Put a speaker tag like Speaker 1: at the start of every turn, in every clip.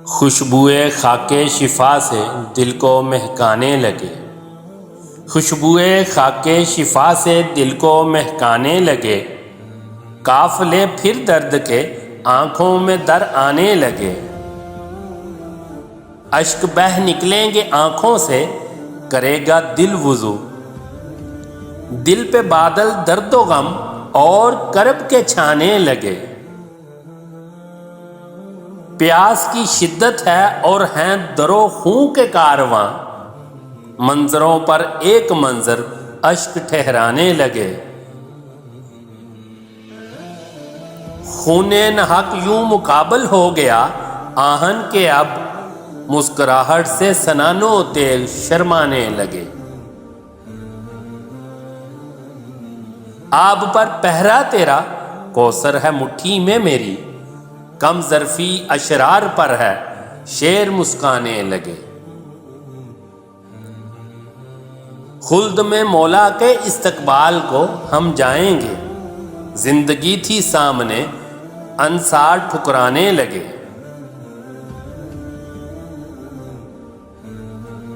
Speaker 1: خوشبوئے خاک شفا سے دل کو مہکانے لگے، خوشبوئے خاک شفا سے دل کو مہکانے لگے، قافلے پھر درد کے آنکھوں میں در آنے لگے، اشک بہہ نکلیں گے آنکھوں سے کرے گا دل وضو، دل پہ بادل درد و غم اور کرب کے چھانے لگے، پیاس کی شدت ہے اور ہیں در و خون کے کارواں، منظروں پر ایک منظر اشک ٹھہرانے لگے، خون نحق یوں مقابل ہو گیا آہن کے اب مسکراہٹ سے سنان و تیل شرمانے لگے، آب پر پہرا تیرا کوثر ہے مٹھی میں میری، کم ظرفی اشرار پر ہے شیر مسکانے لگے، خلد میں مولا کے استقبال کو ہم جائیں گے، زندگی تھی سامنے انصار ٹھکرانے لگے،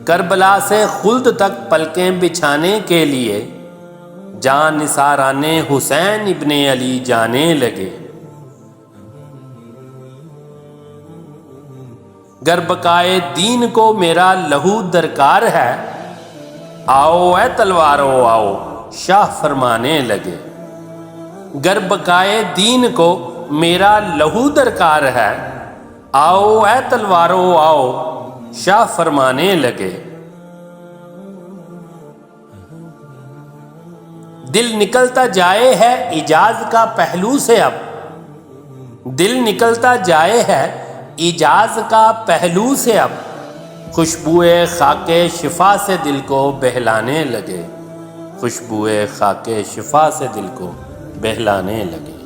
Speaker 1: کربلا سے خلد تک پلکیں بچھانے کے لیے جان نثاران حسین ابن علی جانے لگے، گر بقائے دین کو میرا لہو درکار ہے، آؤ اے تلوارو آؤ شاہ فرمانے لگے، گر بقائے دین کو میرا لہو درکار ہے، آؤ اے تلوارو آؤ شاہ فرمانے لگے، دل نکلتا جائے ہے اعجاز کا پہلو سے اب، دل نکلتا جائے ہے اعجاز کا پہلو سے اب، خوشبوئے خاک شفا سے دل کو بہلانے لگے، خوشبوئے خاک شفا سے دل کو بہلانے لگے۔